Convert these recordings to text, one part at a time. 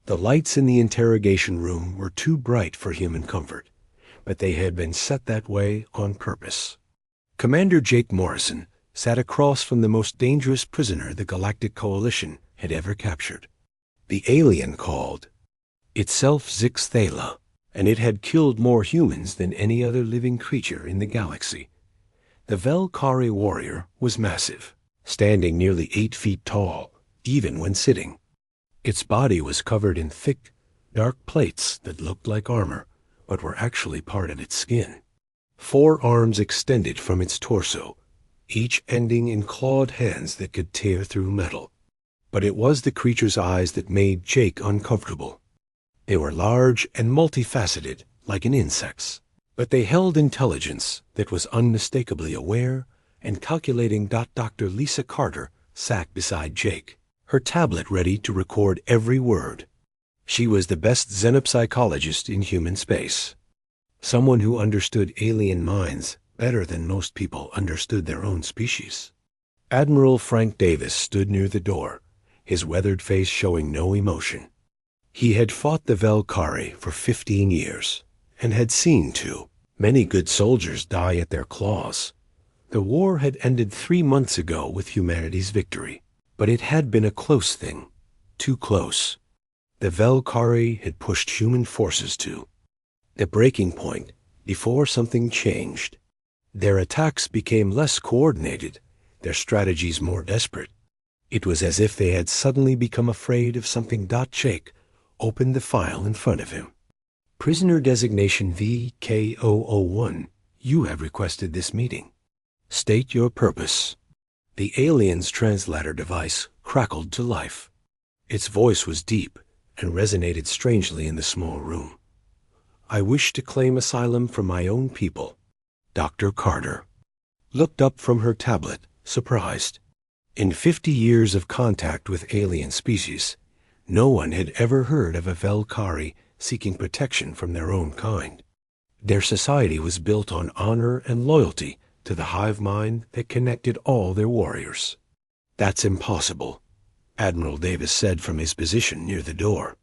The lights in the interrogation room were too bright for human comfort, but they had been set that way on purpose. Commander Jake Morrison sat across from the most dangerous prisoner the Galactic Coalition had ever captured. The alien called itself Zixthala, and it had killed more humans than any other living creature in the galaxy. The Velkari warrior was massive, standing nearly 8 feet tall, even when sitting. Its body was covered in thick, dark plates that looked like armor, but were actually part of its skin. 4 arms extended from its torso, each ending in clawed hands that could tear through metal. But it was the creature's eyes that made Jake uncomfortable. They were large and multifaceted, like an insect's, but they held intelligence that was unmistakably aware and calculating. Dr. Lisa Carter sat beside Jake, her tablet ready to record every word. She was the best xenopsychologist in human space, someone who understood alien minds better than most people understood their own species. Admiral Frank Davis stood near the door, his weathered face showing no emotion. He had fought the Velkari for 15 years, and had seen, too, many good soldiers die at their claws. The war had ended 3 months ago with humanity's victory, but it had been a close thing, too close. The Velkari had pushed human forces to the breaking point before something changed. Their attacks became less coordinated, their strategies more desperate. It was as if they had suddenly become afraid of something. Jake opened the file in front of him. Prisoner designation VK001, you have requested this meeting. State your purpose. The alien's translator device crackled to life. Its voice was deep and resonated strangely in the small room. I wish to claim asylum from my own people. Dr. Carter looked up from her tablet, surprised. In 50 years of contact with alien species, no one had ever heard of a Velkari seeking protection from their own kind. Their society was built on honor and loyalty to the hive mind that connected all their warriors. That's impossible, Admiral Davis said from his position near the door.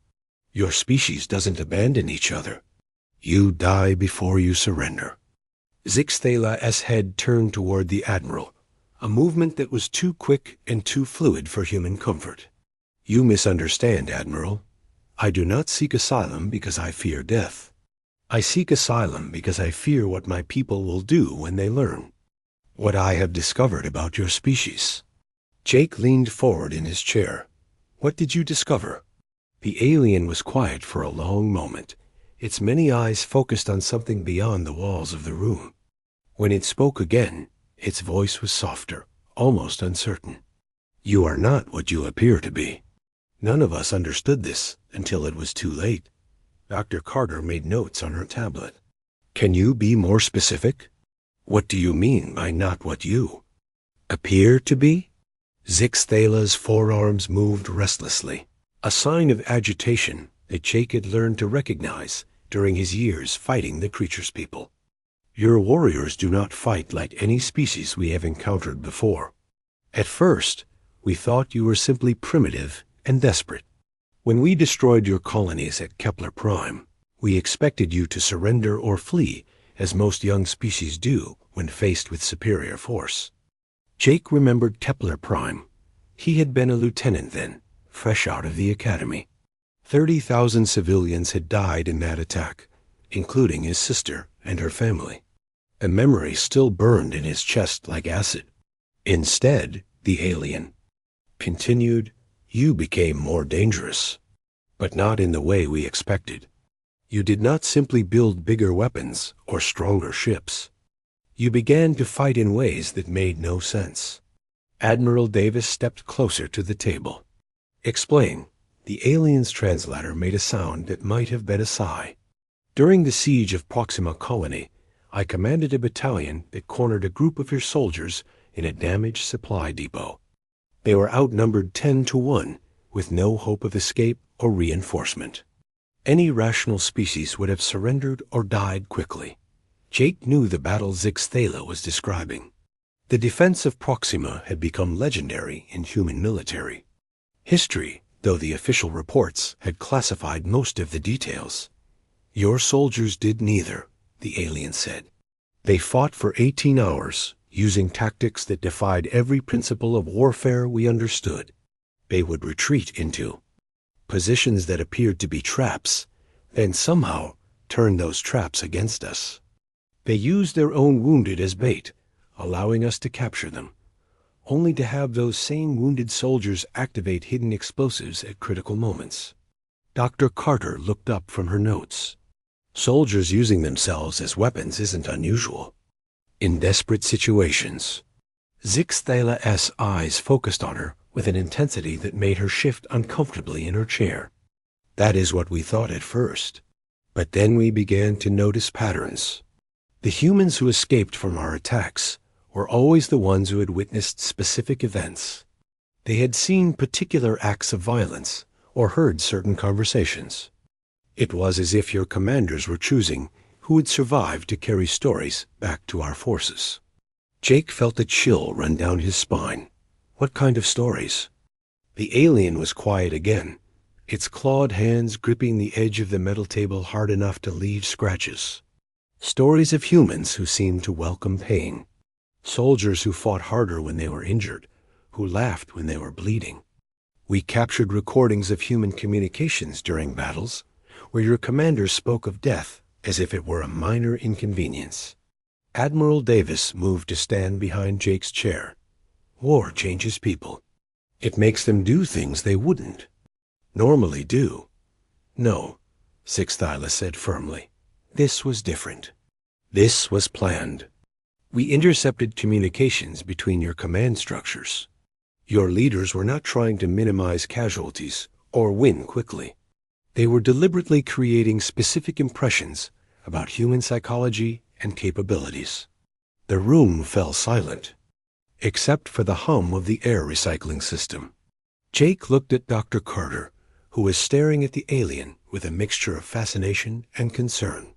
Your species doesn't abandon each other. You die before you surrender. Zixthala's head turned toward the Admiral, a movement that was too quick and too fluid for human comfort. You misunderstand, Admiral. I do not seek asylum because I fear death. I seek asylum because I fear what my people will do when they learn what I have discovered about your species. Jake leaned forward in his chair. What did you discover? The alien was quiet for a long moment, its many eyes focused on something beyond the walls of the room. When it spoke again, its voice was softer, almost uncertain. You are not what you appear to be. None of us understood this until it was too late. Dr. Carter made notes on her tablet. Can you be more specific? What do you mean by not what you appear to be? Zixthala's forearms moved restlessly, a sign of agitation that Jake had learned to recognize during his years fighting the creature's people. Your warriors do not fight like any species we have encountered before. At first, we thought you were simply primitive and desperate. When we destroyed your colonies at Kepler Prime, we expected you to surrender or flee, as most young species do when faced with superior force. Jake remembered Kepler Prime. He had been a lieutenant then, fresh out of the academy. 30,000 civilians had died in that attack, including his sister and her family. A memory still burned in his chest like acid. Instead, the alien continued, you became more dangerous, but not in the way we expected. You did not simply build bigger weapons or stronger ships. You began to fight in ways that made no sense. Admiral Davis stepped closer to the table. Explain. The alien's translator made a sound that might have been a sigh. During the siege of Proxima Colony, I commanded a battalion that cornered a group of your soldiers in a damaged supply depot. They were outnumbered 10-1, with no hope of escape or reinforcement. Any rational species would have surrendered or died quickly. Jake knew the battle Zixthala was describing. The defense of Proxima had become legendary in human military. History though the official reports had classified most of the details. Your soldiers did neither, the alien said. They fought for 18 hours, using tactics that defied every principle of warfare we understood. They would retreat into positions that appeared to be traps, then somehow turn those traps against us. They used their own wounded as bait, allowing us to capture them, only to have those same wounded soldiers activate hidden explosives at critical moments. Dr. Carter looked up from her notes. Soldiers using themselves as weapons isn't unusual. In desperate situations. Zixthala's eyes focused on her with an intensity that made her shift uncomfortably in her chair. That is what we thought at first. But then we began to notice patterns. The humans who escaped from our attacks were always the ones who had witnessed specific events. They had seen particular acts of violence or heard certain conversations. It was as if your commanders were choosing who would survive to carry stories back to our forces. Jake felt a chill run down his spine. What kind of stories? The alien was quiet again, its clawed hands gripping the edge of the metal table hard enough to leave scratches. Stories of humans who seemed to welcome pain. Soldiers who fought harder when they were injured, who laughed when they were bleeding. We captured recordings of human communications during battles, where your commanders spoke of death as if it were a minor inconvenience. Admiral Davis moved to stand behind Jake's chair. War changes people. It makes them do things they wouldn't normally do. No, Zixthala said firmly. This was different. This was planned. We intercepted communications between your command structures. Your leaders were not trying to minimize casualties or win quickly. They were deliberately creating specific impressions about human psychology and capabilities. The room fell silent, except for the hum of the air recycling system. Jake looked at Dr. Carter, who was staring at the alien with a mixture of fascination and concern.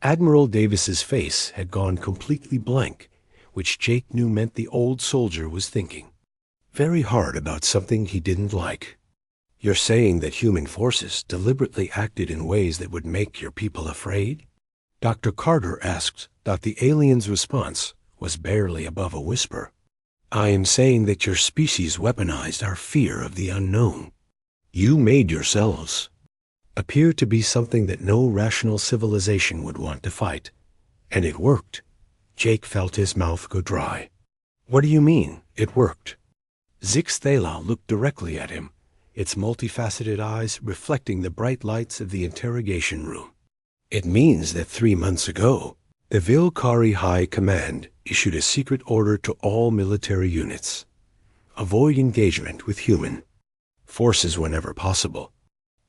Admiral Davis's face had gone completely blank, which Jake knew meant the old soldier was thinking very hard about something he didn't like. You're saying that human forces deliberately acted in ways that would make your people afraid? Dr. Carter asked that the alien's response was barely above a whisper. I am saying that your species weaponized our fear of the unknown. You made yourselves appear to be something that no rational civilization would want to fight. And it worked. Jake felt his mouth go dry. What do you mean, it worked? Zixthala looked directly at him, its multifaceted eyes reflecting the bright lights of the interrogation room. It means that 3 months ago, the Vilkari High Command issued a secret order to all military units. Avoid engagement with human forces whenever possible,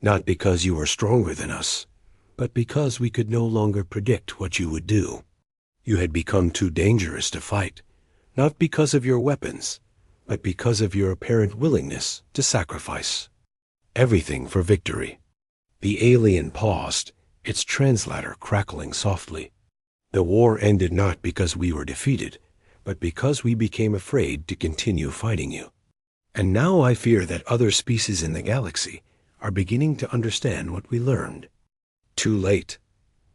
not because you were stronger than us, but because we could no longer predict what you would do. You had become too dangerous to fight, not because of your weapons, but because of your apparent willingness to sacrifice everything for victory. The alien paused, its translator crackling softly. The war ended not because we were defeated, but because we became afraid to continue fighting you. And now I fear that other species in the galaxy are beginning to understand what we learned. Too late.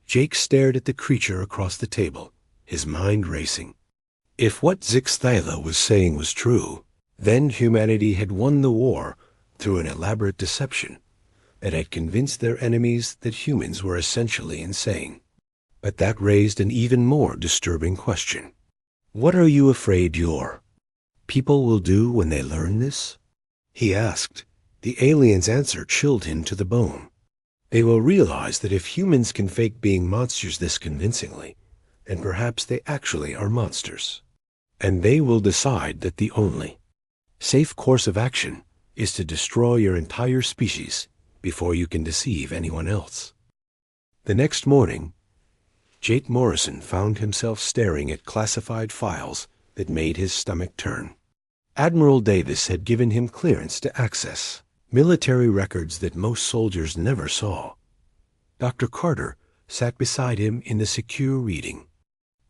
Jake stared at the creature across the table, his mind racing. If what Zixthala was saying was true, then humanity had won the war through an elaborate deception that had convinced their enemies that humans were essentially insane. But that raised an even more disturbing question. What are you afraid your people will do when they learn this? He asked. The alien's answer chilled him to the bone. They will realize that if humans can fake being monsters this convincingly, then perhaps they actually are monsters. And they will decide that the only safe course of action is to destroy your entire species before you can deceive anyone else. The next morning, Jake Morrison found himself staring at classified files that made his stomach turn. Admiral Davis had given him clearance to access military records that most soldiers never saw. Dr. Carter sat beside him in the secure reading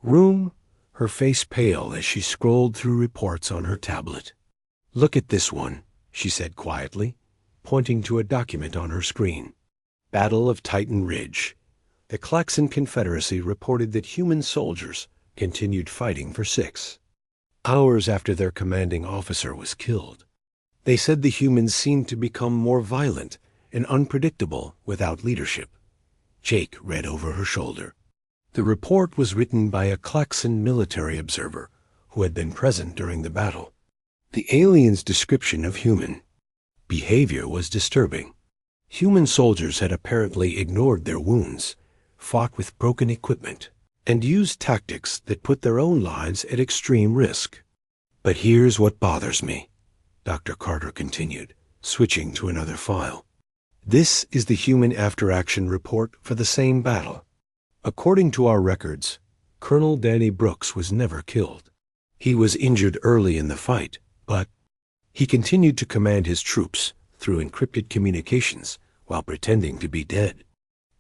room, her face pale as she scrolled through reports on her tablet. Look at this one, she said quietly, pointing to a document on her screen. Battle of Titan Ridge. The Klaxon Confederacy reported that human soldiers continued fighting for 6 hours after their commanding officer was killed. They said the humans seemed to become more violent and unpredictable without leadership. Jake read over her shoulder. The report was written by a Klaxon military observer who had been present during the battle. The aliens' description of human behavior was disturbing. Human soldiers had apparently ignored their wounds, fought with broken equipment, and used tactics that put their own lives at extreme risk. But here's what bothers me, Dr. Carter continued, switching to another file. This is the human after-action report for the same battle. According to our records, Colonel Danny Brooks was never killed. He was injured early in the fight, but he continued to command his troops through encrypted communications while pretending to be dead.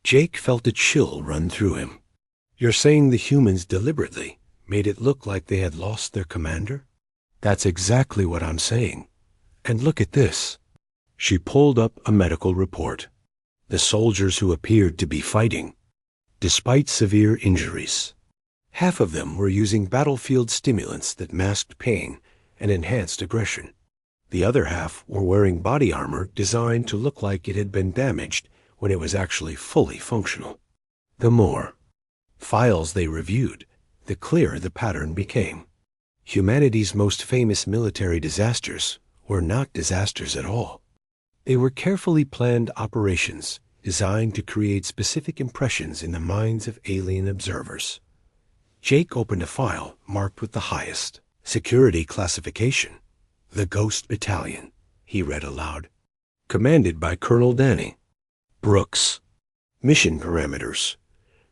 Jake felt a chill run through him. You're saying the humans deliberately made it look like they had lost their commander? That's exactly what I'm saying. And look at this. She pulled up a medical report. The soldiers who appeared to be fighting, despite severe injuries, half of them were using battlefield stimulants that masked pain and enhanced aggression. The other half were wearing body armor designed to look like it had been damaged when it was actually fully functional. The more files they reviewed, the clearer the pattern became. Humanity's most famous military disasters were not disasters at all. They were carefully planned operations designed to create specific impressions in the minds of alien observers. Jake opened a file marked with the highest security classification. The Ghost Battalion, he read aloud. Commanded by Colonel Danny Brooks. Mission parameters.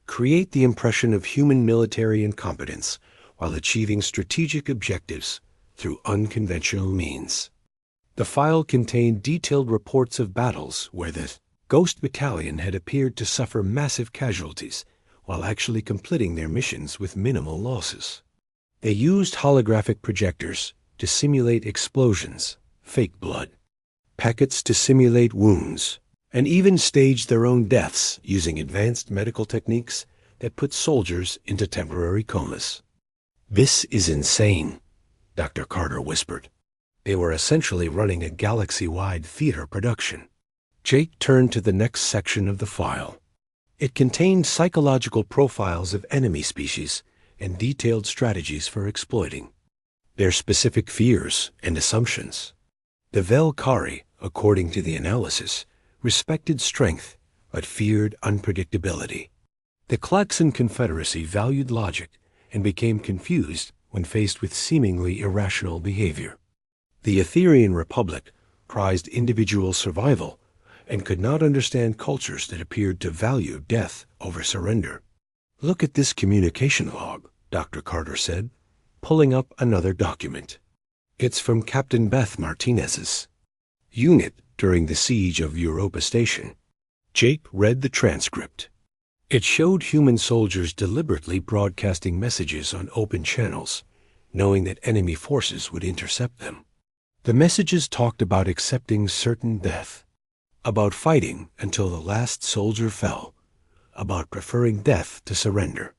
Create the impression of human military incompetence while achieving strategic objectives through unconventional means. The file contained detailed reports of battles where the Ghost Battalion had appeared to suffer massive casualties while actually completing their missions with minimal losses. They used holographic projectors to simulate explosions, fake blood, packets to simulate wounds, and even staged their own deaths using advanced medical techniques that put soldiers into temporary comas. This is insane, Dr. Carter whispered. They were essentially running a galaxy-wide theater production. Jake turned to the next section of the file. It contained psychological profiles of enemy species and detailed strategies for exploiting their specific fears and assumptions. The Velkari, according to the analysis, respected strength but feared unpredictability. The Klaxon Confederacy valued logic and became confused when faced with seemingly irrational behavior. The Etherian Republic prized individual survival and could not understand cultures that appeared to value death over surrender. Look at this communication log, Dr. Carter said, pulling up another document. It's from Captain Beth Martinez's unit during the siege of Europa Station. Jake read the transcript. It showed human soldiers deliberately broadcasting messages on open channels, knowing that enemy forces would intercept them. The messages talked about accepting certain death, about fighting until the last soldier fell, about preferring death to surrender.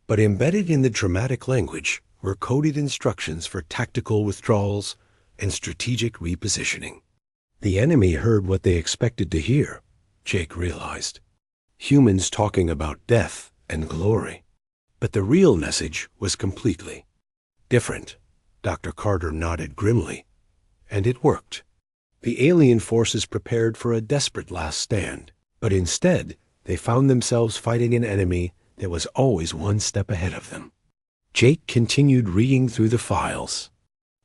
But embedded in the dramatic language were coded instructions for tactical withdrawals and strategic repositioning. The enemy heard what they expected to hear, Jake realized. Humans talking about death and glory. But the real message was completely different. Dr. Carter nodded grimly. And it worked. The alien forces prepared for a desperate last stand, but instead they found themselves fighting an enemy that was always one step ahead of them. Jake continued reading through the files.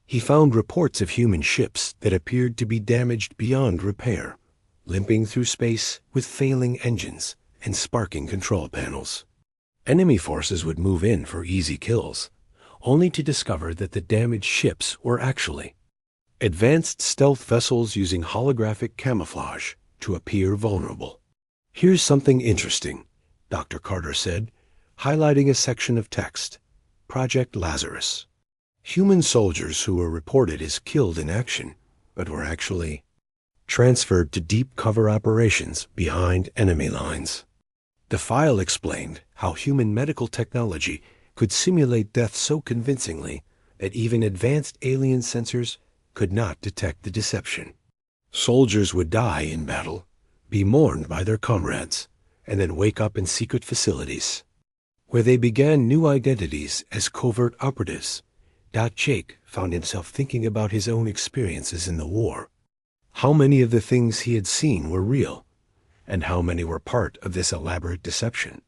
He found reports of human ships that appeared to be damaged beyond repair, limping through space with failing engines and sparking control panels. Enemy forces would move in for easy kills, only to discover that the damaged ships were actually advanced stealth vessels using holographic camouflage to appear vulnerable. Here's something interesting, Dr. Carter said, highlighting a section of text. Project Lazarus. Human soldiers who were reported as killed in action, but were actually transferred to deep cover operations behind enemy lines. The file explained how human medical technology could simulate death so convincingly that even advanced alien sensors could not detect the deception. Soldiers would die in battle, be mourned by their comrades, and then wake up in secret facilities, where they began new identities as covert operatives. Jake found himself thinking about his own experiences in the war. How many of the things he had seen were real, and how many were part of this elaborate deception?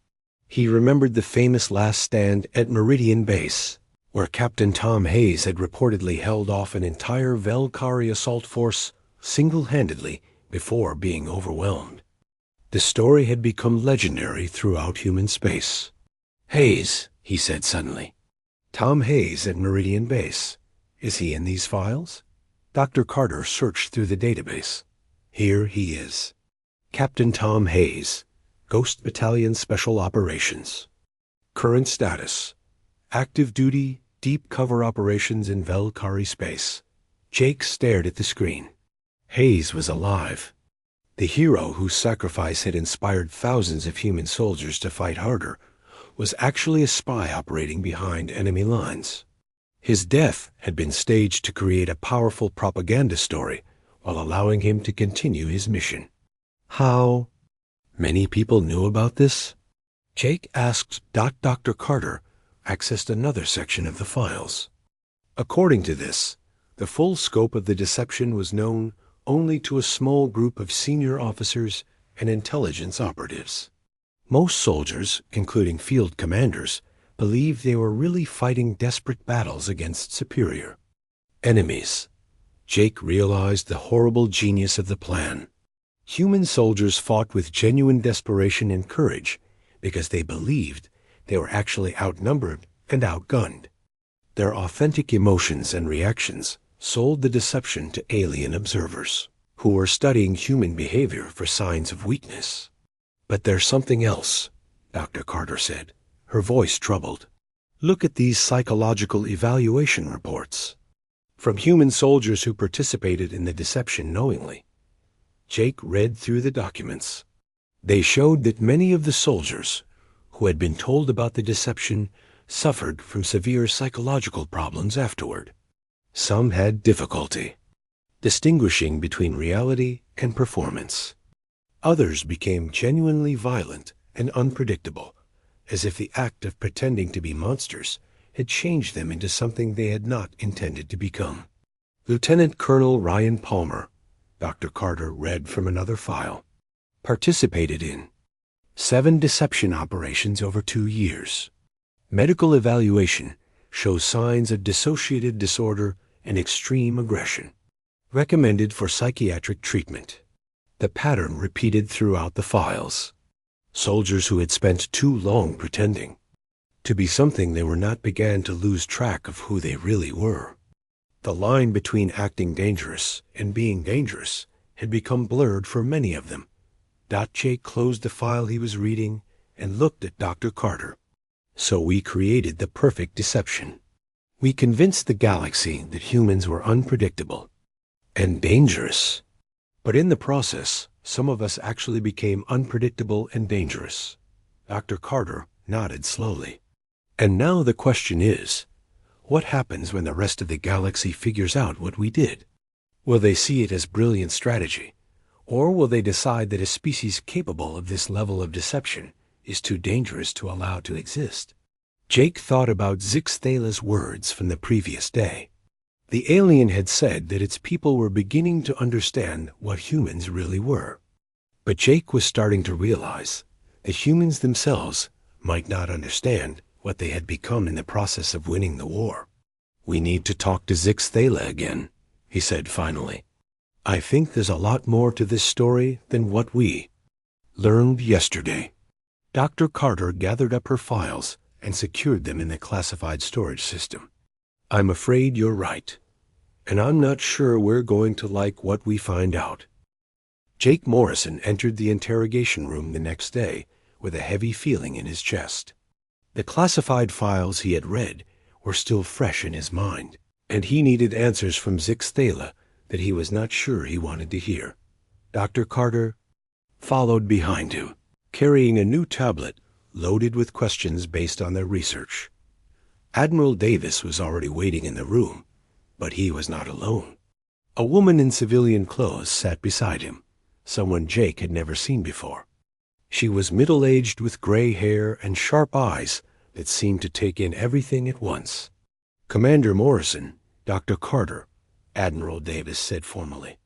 He remembered the famous last stand at Meridian Base, where Captain Tom Hayes had reportedly held off an entire Velkari assault force single-handedly before being overwhelmed. The story had become legendary throughout human space. "Hayes," he said suddenly. "Tom Hayes at Meridian Base. Is he in these files?" Dr. Carter searched through the database. Here he is. Captain Tom Hayes, Ghost Battalion Special Operations. Current status: active duty, deep cover operations in Velkari space. Jake stared at the screen. Hayes was alive. The hero whose sacrifice had inspired thousands of human soldiers to fight harder was actually a spy operating behind enemy lines. His death had been staged to create a powerful propaganda story while allowing him to continue his mission. How many people knew about this? Jake asked. Dr. Carter accessed another section of the files. According to this, the full scope of the deception was known only to a small group of senior officers and intelligence operatives. Most soldiers, including field commanders, believed they were really fighting desperate battles against superior enemies. Jake realized the horrible genius of the plan. Human soldiers fought with genuine desperation and courage because they believed they were actually outnumbered and outgunned. Their authentic emotions and reactions sold the deception to alien observers, who were studying human behavior for signs of weakness. "But there's something else," Dr. Carter said, her voice troubled. "Look at these psychological evaluation reports from human soldiers who participated in the deception knowingly." Jake read through the documents. They showed that many of the soldiers who had been told about the deception suffered from severe psychological problems afterward. Some had difficulty distinguishing between reality and performance. Others became genuinely violent and unpredictable, as if the act of pretending to be monsters had changed them into something they had not intended to become. Lieutenant Colonel Ryan Palmer, Dr. Carter read from another file, participated in 7 deception operations over 2 years. Medical evaluation shows signs of dissociative disorder and extreme aggression. Recommended for psychiatric treatment. The pattern repeated throughout the files. Soldiers who had spent too long pretending to be something they were not began to lose track of who they really were. The line between acting dangerous and being dangerous had become blurred for many of them. Jake closed the file he was reading and looked at Dr. Carter. "So we created the perfect deception. We convinced the galaxy that humans were unpredictable and dangerous. But in the process, some of us actually became unpredictable and dangerous." Dr. Carter nodded slowly. "And now the question is, what happens when the rest of the galaxy figures out what we did? Will they see it as brilliant strategy, or will they decide that a species capable of this level of deception is too dangerous to allow to exist?" Jake thought about Zix Thala's words from the previous day. The alien had said that its people were beginning to understand what humans really were. But Jake was starting to realize that humans themselves might not understand what they had become in the process of winning the war. "We need to talk to Zix Thala again," he said finally. "I think there's a lot more to this story than what we learned yesterday." Dr. Carter gathered up her files and secured them in the classified storage system. "I'm afraid you're right, and I'm not sure we're going to like what we find out." Jake Morrison entered the interrogation room the next day with a heavy feeling in his chest. The classified files he had read were still fresh in his mind, and he needed answers from Zix Thala that he was not sure he wanted to hear. Dr. Carter followed behind him, carrying a new tablet loaded with questions based on their research. Admiral Davis was already waiting in the room, but he was not alone. A woman in civilian clothes sat beside him, someone Jake had never seen before. She was middle-aged with gray hair and sharp eyes that seemed to take in everything at once. "Commander Morrison, Dr. Carter," Admiral Davis said formally.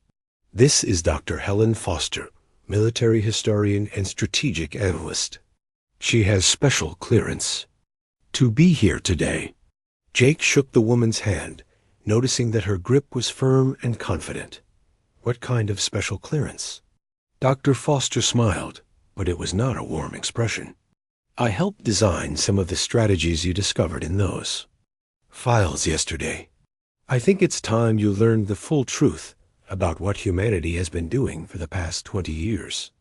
"This is Dr. Helen Foster, military historian and strategic analyst. She has special clearance to be here today." Jake shook the woman's hand, noticing that her grip was firm and confident. "What kind of special clearance?" Dr. Foster smiled, but it was not a warm expression. "I helped design some of the strategies you discovered in those files yesterday. I think it's time you learned the full truth about what humanity has been doing for the past 20 years.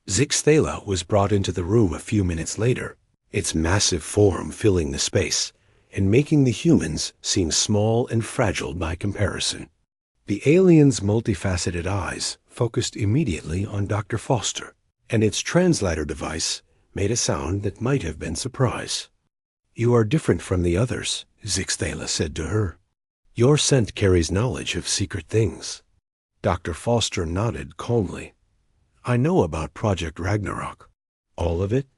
Zixthala was brought into the room a few minutes later, its massive form filling the space and making the humans seem small and fragile by comparison. The alien's multifaceted eyes focused immediately on Dr. Foster, and its translator device made a sound that might have been surprise. "You are different from the others," Zixthala said to her. "Your scent carries knowledge of secret things." Dr. Foster nodded calmly. "I know about Project Ragnarok, all of it,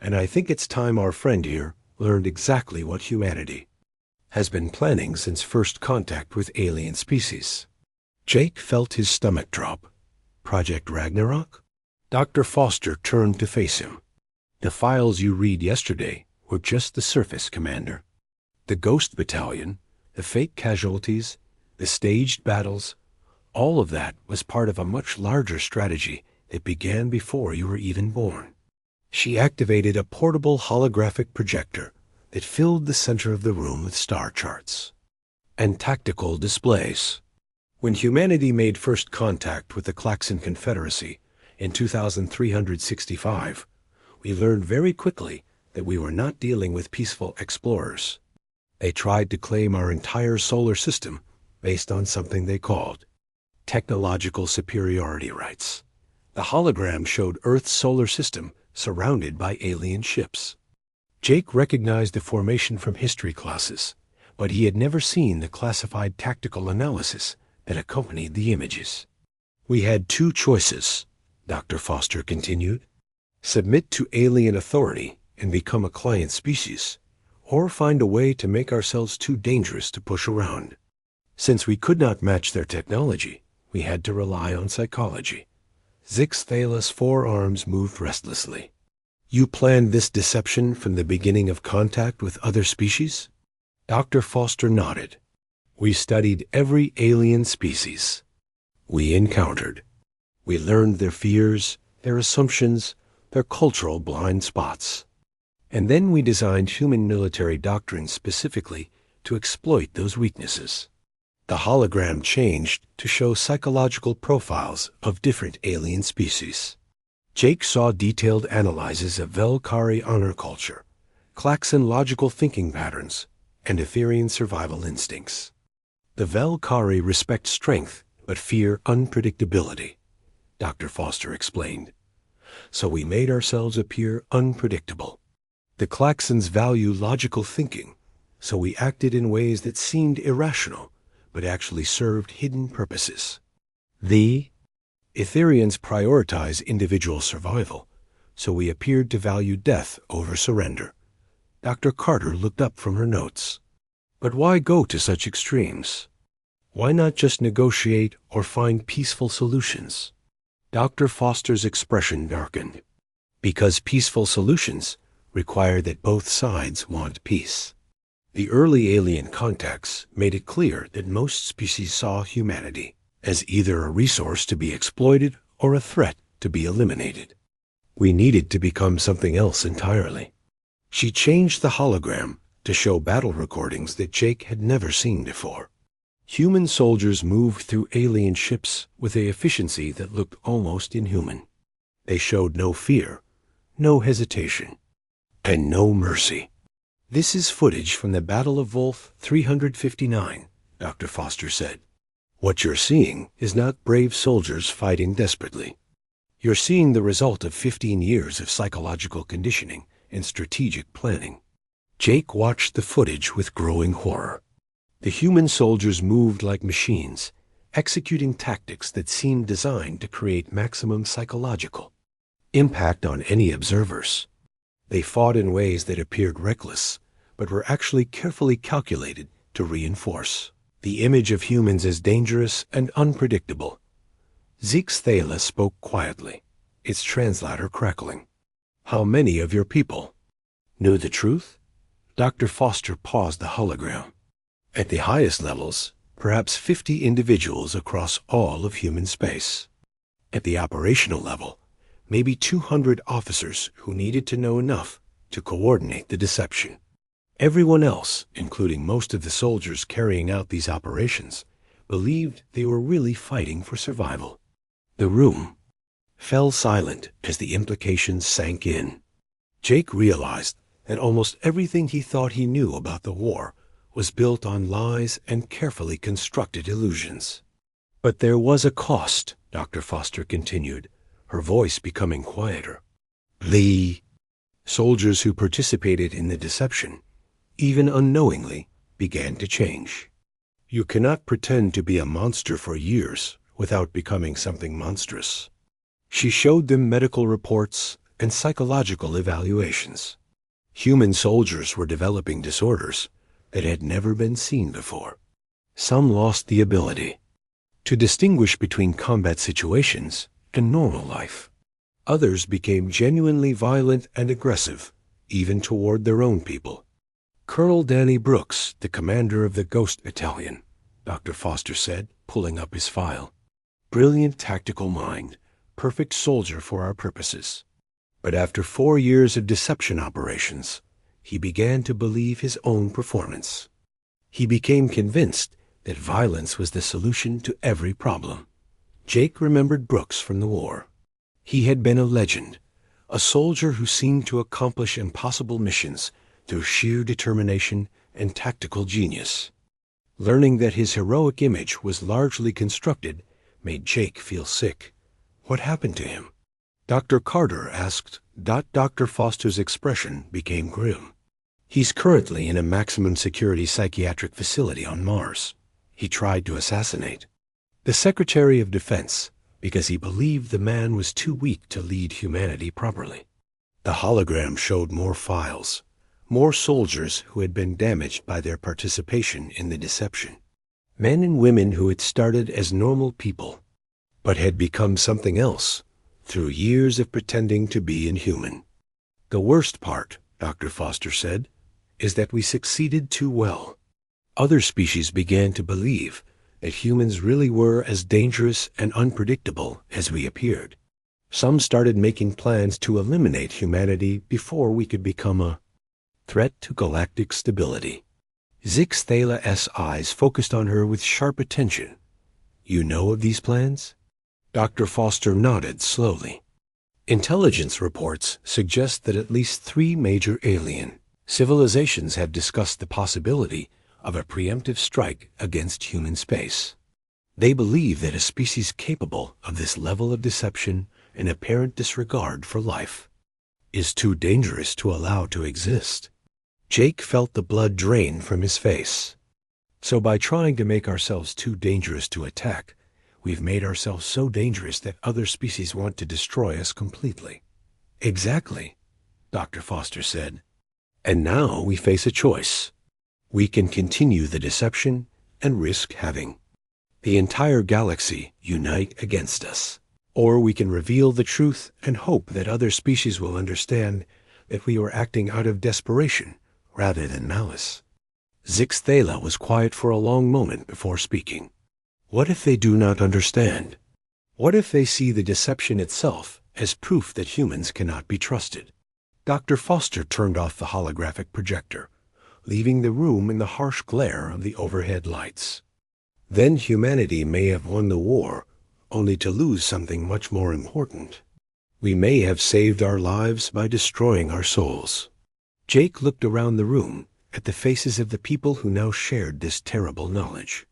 and I think it's time our friend here learned exactly what humanity has been planning since first contact with alien species." Jake felt his stomach drop. "Project Ragnarok?" Dr. Foster turned to face him. "The files you read yesterday were just the surface, Commander. The Ghost Battalion, the fake casualties, the staged battles, all of that was part of a much larger strategy that began before you were even born." She activated a portable holographic projector that filled the center of the room with star charts and tactical displays. When humanity made first contact with the Klaxon Confederacy in 2365, we learned very quickly that we were not dealing with peaceful explorers. They tried to claim our entire solar system based on something they called technological superiority rights. The hologram showed Earth's solar system surrounded by alien ships. Jake recognized the formation from history classes, but he had never seen the classified tactical analysis that accompanied the images. "We had two choices," Dr. Foster continued. "Submit to alien authority and become a client species, or find a way to make ourselves too dangerous to push around. Since we could not match their technology, we had to rely on psychology." Zixthala's forearms moved restlessly. "You planned this deception from the beginning of contact with other species?" Dr. Foster nodded. "We studied every alien species we encountered. We learned their fears, their assumptions, their cultural blind spots. And then we designed human military doctrines specifically to exploit those weaknesses." The hologram changed to show psychological profiles of different alien species. Jake saw detailed analyses of Velkari honor culture, Klaxon logical thinking patterns, and Etherian survival instincts. "The Velkari respect strength but fear unpredictability," Dr. Foster explained. "So we made ourselves appear unpredictable. The Klaxons value logical thinking, so we acted in ways that seemed irrational but actually served hidden purposes. The Etherians prioritize individual survival, so we appeared to value death over surrender." Dr. Carter looked up from her notes. "But why go to such extremes? Why not just negotiate or find peaceful solutions?" Dr. Foster's expression darkened. "Because peaceful solutions require that both sides want peace. The early alien contacts made it clear that most species saw humanity as either a resource to be exploited or a threat to be eliminated. We needed to become something else entirely." She changed the hologram to show battle recordings that Jake had never seen before. Human soldiers moved through alien ships with an efficiency that looked almost inhuman. They showed no fear, no hesitation, and no mercy. "This is footage from the Battle of Wolf 359, Dr. Foster said. What you're seeing is not brave soldiers fighting desperately. You're seeing the result of 15 years of psychological conditioning and strategic planning. Jake watched the footage with growing horror. The human soldiers moved like machines, executing tactics that seemed designed to create maximum psychological impact on any observers. They fought in ways that appeared reckless, but were actually carefully calculated to reinforce the image of humans as dangerous and unpredictable. Thala spoke quietly, its translator crackling. "How many of your people knew the truth?" Dr. Foster paused the hologram. "At the highest levels, perhaps 50 individuals across all of human space. At the operational level, maybe 200 officers who needed to know enough to coordinate the deception. Everyone else, including most of the soldiers carrying out these operations, believed they were really fighting for survival." The room fell silent as the implications sank in. Jake realized that almost everything he thought he knew about the war was built on lies and carefully constructed illusions. "But there was a cost," Dr. Foster continued, her voice becoming quieter. "The soldiers who participated in the deception, even unknowingly, began to change. You cannot pretend to be a monster for years without becoming something monstrous." She showed them medical reports and psychological evaluations. Human soldiers were developing disorders that had never been seen before. Some lost the ability to distinguish between combat situations and normal life. Others became genuinely violent and aggressive, even toward their own people. "Colonel Danny Brooks, the commander of the Ghost Battalion," Dr. Foster said, pulling up his file. "Brilliant tactical mind, perfect soldier for our purposes. But after 4 years of deception operations, he began to believe his own performance. He became convinced that violence was the solution to every problem." Jake remembered Brooks from the war. He had been a legend, a soldier who seemed to accomplish impossible missions through sheer determination and tactical genius. Learning that his heroic image was largely constructed made Jake feel sick. What happened to him? Dr. Carter asked. Dr. Foster's expression became grim. "He's currently in a maximum security psychiatric facility on Mars. He tried to assassinate the Secretary of Defense because he believed the man was too weak to lead humanity properly." The hologram showed more files, more soldiers who had been damaged by their participation in the deception. Men and women who had started as normal people, but had become something else through years of pretending to be inhuman. "The worst part," Dr. Foster said, "is that we succeeded too well. Other species began to believe that humans really were as dangerous and unpredictable as we appeared. Some started making plans to eliminate humanity before we could become a threat to galactic stability." Thala's eyes focused on her with sharp attention. "You know of these plans?" Dr. Foster nodded slowly. "Intelligence reports suggest that at least 3 major alien civilizations have discussed the possibility of a preemptive strike against human space. They believe that a species capable of this level of deception and apparent disregard for life is too dangerous to allow to exist." Jake felt the blood drain from his face. "So by trying to make ourselves too dangerous to attack, we've made ourselves so dangerous that other species want to destroy us completely." "Exactly," Dr. Foster said. "And now we face a choice. We can continue the deception and risk having the entire galaxy unite against us. Or we can reveal the truth and hope that other species will understand that we were acting out of desperation rather than malice." Thala was quiet for a long moment before speaking. "What if they do not understand? What if they see the deception itself as proof that humans cannot be trusted?" Dr. Foster turned off the holographic projector, leaving the room in the harsh glare of the overhead lights. "Then humanity may have won the war, only to lose something much more important. We may have saved our lives by destroying our souls." Jake looked around the room at the faces of the people who now shared this terrible knowledge.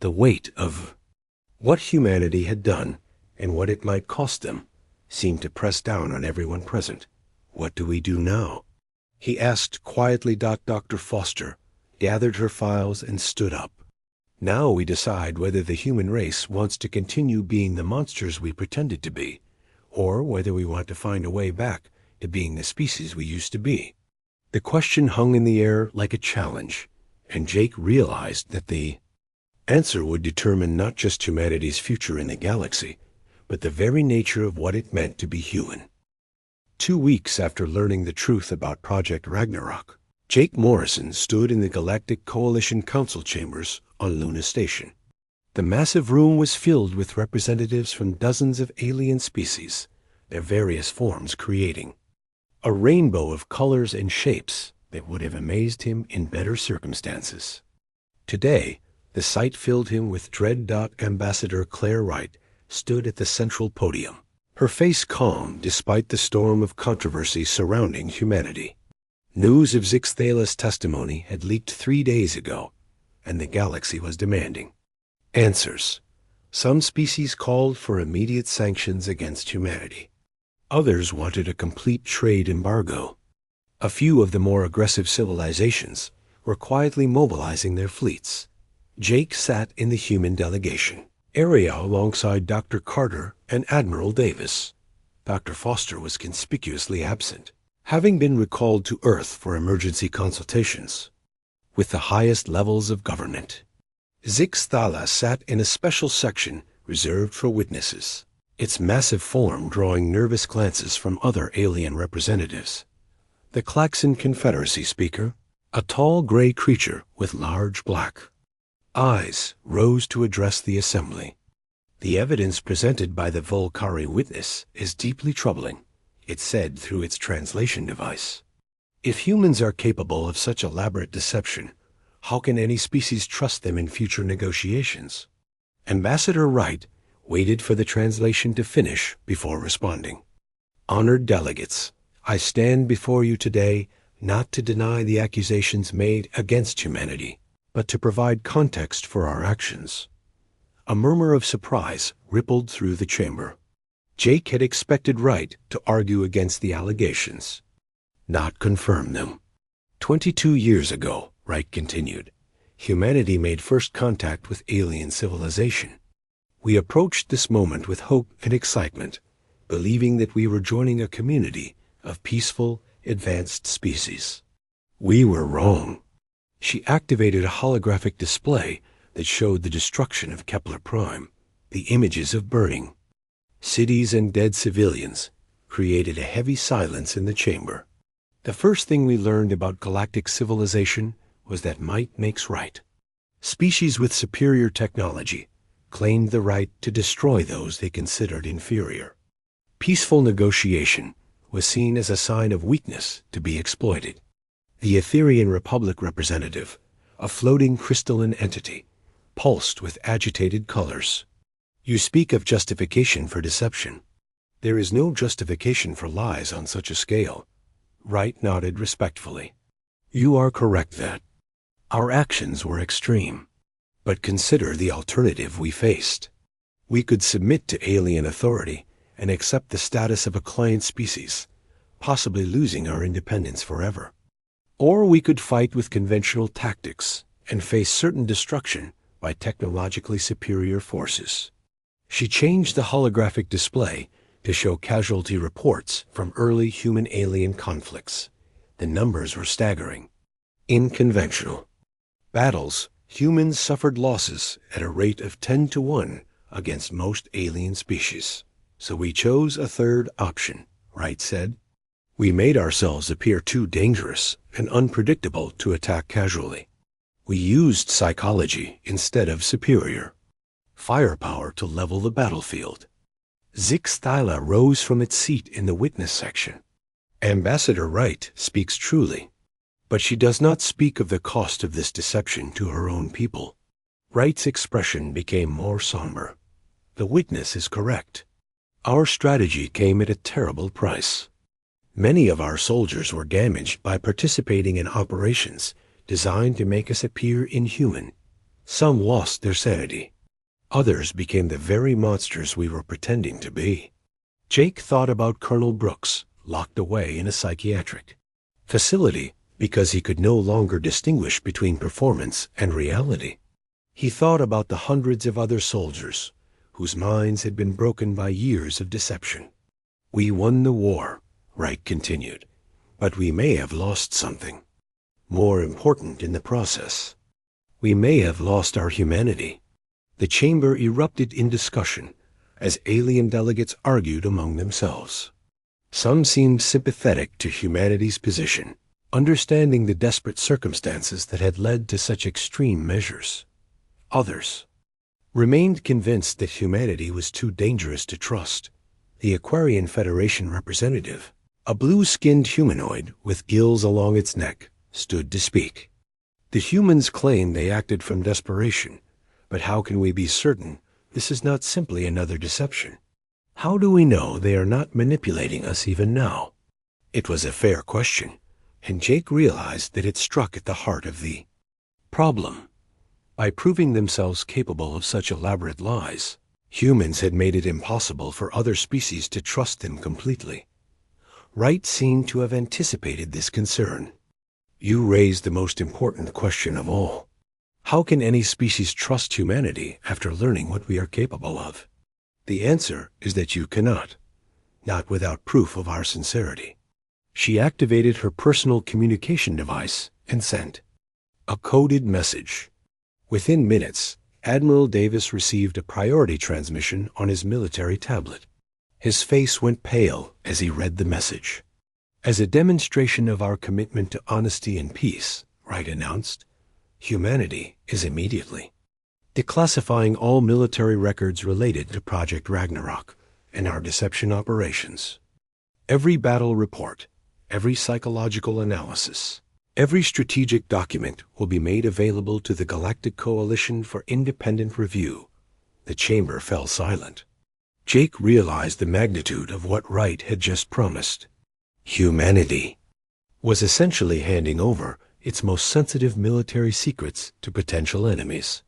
The weight of What humanity had done, and what it might cost them, seemed to press down on everyone present. "What do we do now?" he asked quietly. Dr. Foster gathered her files and stood up. "Now we decide whether the human race wants to continue being the monsters we pretended to be, or whether we want to find a way back to being the species we used to be." The question hung in the air like a challenge, and Jake realized that the answer would determine not just humanity's future in the galaxy, but the very nature of what it meant to be human. 2 weeks after learning the truth about Project Ragnarok, Jake Morrison stood in the Galactic Coalition Council chambers on Luna Station. The massive room was filled with representatives from dozens of alien species, their various forms creating a rainbow of colors and shapes that would have amazed him in better circumstances. Today, the sight filled him with dread. Ambassador Claire Wright stood at the central podium, her face calm despite the storm of controversy surrounding humanity. News of Zix Thala's testimony had leaked 3 days ago, and the galaxy was demanding answers. Some species called for immediate sanctions against humanity. Others wanted a complete trade embargo. A few of the more aggressive civilizations were quietly mobilizing their fleets. Jake sat in the human delegation area alongside Dr. Carter and Admiral Davis. Dr. Foster was conspicuously absent, having been recalled to Earth for emergency consultations with the highest levels of government. Zix Thala sat in a special section reserved for witnesses, its massive form drawing nervous glances from other alien representatives. The Klaxon Confederacy speaker, a tall gray creature with large black eyes, rose to address the assembly. "The evidence presented by the Volcari witness is deeply troubling," it said through its translation device. "If humans are capable of such elaborate deception, how can any species trust them in future negotiations?" Ambassador Wright waited for the translation to finish before responding. "Honored delegates, I stand before you today not to deny the accusations made against humanity, but to provide context for our actions." A murmur of surprise rippled through the chamber. Jake had expected Wright to argue against the allegations, not confirm them. 22 years ago, Wright continued, humanity made first contact with alien civilization. We approached this moment with hope and excitement, believing that we were joining a community of peaceful, advanced species. We were wrong. She activated a holographic display that showed the destruction of Kepler Prime, the images of burning cities and dead civilians created a heavy silence in the chamber. The first thing we learned about galactic civilization was that might makes right. Species with superior technology claimed the right to destroy those they considered inferior. Peaceful negotiation was seen as a sign of weakness to be exploited. The Etherian Republic representative, a floating crystalline entity, pulsed with agitated colors. "You speak of justification for deception. There is no justification for lies on such a scale." Wright nodded respectfully. "You are correct that our actions were extreme. But consider the alternative we faced. We could submit to alien authority and accept the status of a client species, possibly losing our independence forever. Or we could fight with conventional tactics and face certain destruction by technologically superior forces." She changed the holographic display to show casualty reports from early human-alien conflicts. The numbers were staggering. In conventional battles, humans suffered losses at a rate of 10 to 1 against most alien species. "So we chose a third option," Wright said. "We made ourselves appear too dangerous and unpredictable to attack casually. We used psychology instead of superior firepower to level the battlefield." Zix Thala rose from its seat in the witness section. "Ambassador Wright speaks truly, but she does not speak of the cost of this deception to her own people." Wright's expression became more somber. "The witness is correct. Our strategy came at a terrible price. Many of our soldiers were damaged by participating in operations designed to make us appear inhuman. Some lost their sanity. Others became the very monsters we were pretending to be. Jake thought about Colonel Brooks, locked away in a psychiatric facility because he could no longer distinguish between performance and reality. He thought about the hundreds of other soldiers whose minds had been broken by years of deception. We won the war, Wright continued, but we may have lost something more important in the process. We may have lost our humanity. The chamber erupted in discussion as alien delegates argued among themselves. Some seemed sympathetic to humanity's position, understanding the desperate circumstances that had led to such extreme measures. Others remained convinced that humanity was too dangerous to trust. The Aquarian Federation representative, a blue-skinned humanoid with gills along its neck, stood to speak. The humans claim they acted from desperation, but how can we be certain this is not simply another deception? How do we know they are not manipulating us even now? It was a fair question, and Jake realized that it struck at the heart of the problem. By proving themselves capable of such elaborate lies, humans had made it impossible for other species to trust them completely. Wright seemed to have anticipated this concern. You raised the most important question of all. How can any species trust humanity after learning what we are capable of? The answer is that you cannot, not without proof of our sincerity. She activated her personal communication device and sent a coded message. Within minutes, Admiral Davis received a priority transmission on his military tablet. His face went pale as he read the message. As a demonstration of our commitment to honesty and peace, Wright announced, humanity is immediately declassifying all military records related to Project Ragnarok and our deception operations. Every battle report, every psychological analysis, every strategic document will be made available to the Galactic Coalition for independent review. The chamber fell silent. Jake realized the magnitude of what Wright had just promised. Humanity was essentially handing over its most sensitive military secrets to potential enemies.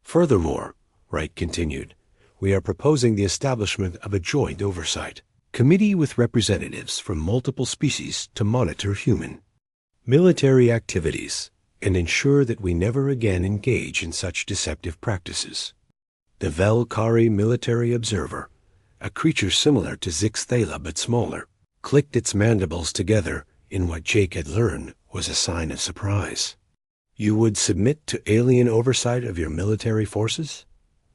Furthermore, Wright continued, we are proposing the establishment of a joint oversight committee with representatives from multiple species to monitor human military activities and ensure that we never again engage in such deceptive practices. The Velkari military observer, a creature similar to Zixthala but smaller, clicked its mandibles together in what Jake had learned was a sign of surprise. You would submit to alien oversight of your military forces?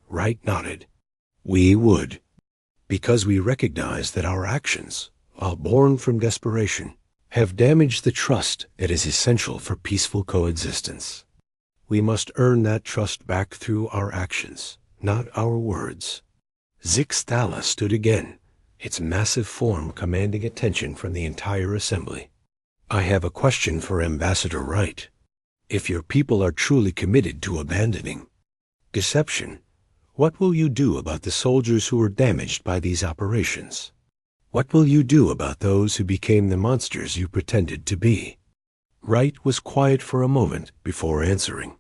Wright nodded. We would, because we recognize that our actions, while born from desperation, have damaged the trust that is essential for peaceful coexistence. We must earn that trust back through our actions, not our words. Zixthala stood again, its massive form commanding attention from the entire assembly. I have a question for Ambassador Wright. If your people are truly committed to abandoning deception, what will you do about the soldiers who were damaged by these operations? What will you do about those who became the monsters you pretended to be? Wright was quiet for a moment before answering.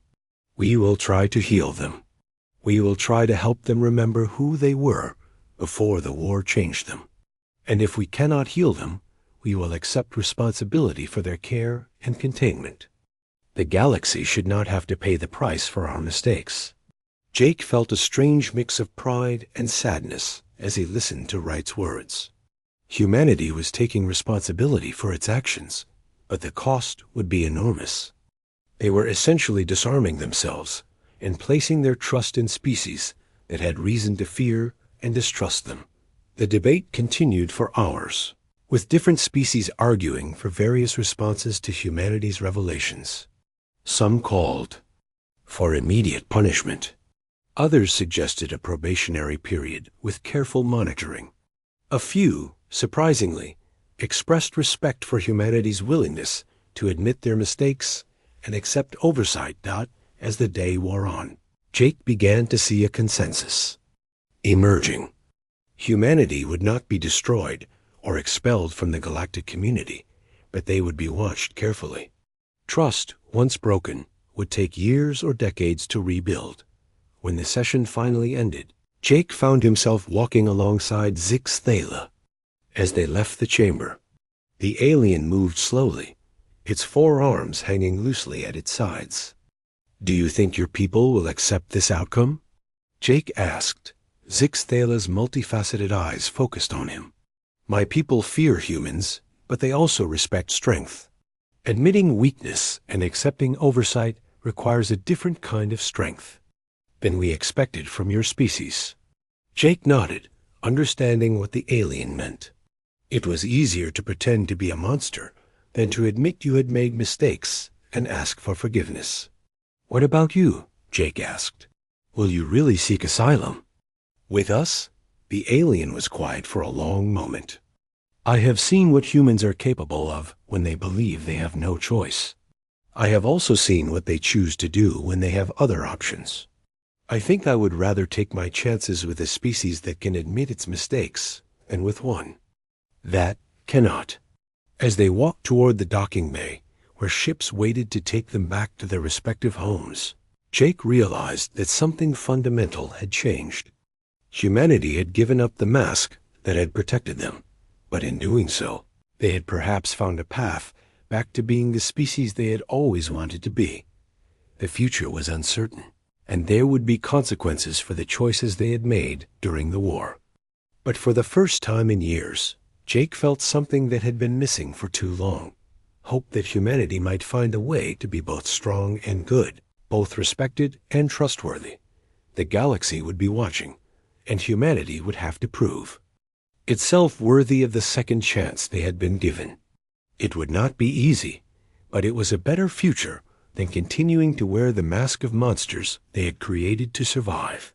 We will try to heal them. We will try to help them remember who they were before the war changed them. And if we cannot heal them, we will accept responsibility for their care and containment. The galaxy should not have to pay the price for our mistakes. Jake felt a strange mix of pride and sadness as he listened to Wright's words. Humanity was taking responsibility for its actions, but the cost would be enormous. They were essentially disarming themselves and placing their trust in species that had reason to fear and distrust them. The debate continued for hours, with different species arguing for various responses to humanity's revelations. Some called for immediate punishment. Others suggested a probationary period with careful monitoring. A few, surprisingly, expressed respect for humanity's willingness to admit their mistakes and accept oversight. As the day wore on, Jake began to see a consensus emerging. Humanity would not be destroyed or expelled from the galactic community, but they would be watched carefully. Trust, once broken, would take years or decades to rebuild. When the session finally ended, Jake found himself walking alongside Zix Thala. As they left the chamber, the alien moved slowly, its 4 arms hanging loosely at its sides. "Do you think your people will accept this outcome?" Jake asked, Zix Thala's multifaceted eyes focused on him. "My people fear humans, but they also respect strength. Admitting weakness and accepting oversight requires a different kind of strength than we expected from your species." Jake nodded, understanding what the alien meant. It was easier to pretend to be a monster than to admit you had made mistakes and ask for forgiveness. "What about you?" Jake asked. "Will you really seek asylum with us?" The alien was quiet for a long moment. "I have seen what humans are capable of when they believe they have no choice. I have also seen what they choose to do when they have other options. I think I would rather take my chances with a species that can admit its mistakes than with one that cannot." As they walked toward the docking bay, where ships waited to take them back to their respective homes, Jake realized that something fundamental had changed. Humanity had given up the mask that had protected them, but in doing so, they had perhaps found a path back to being the species they had always wanted to be. The future was uncertain, and there would be consequences for the choices they had made during the war. But for the first time in years, Jake felt something that had been missing for too long. Hope that humanity might find a way to be both strong and good, both respected and trustworthy. The galaxy would be watching, and humanity would have to prove itself worthy of the second chance they had been given. It would not be easy, but it was a better future than continuing to wear the mask of monsters they had created to survive.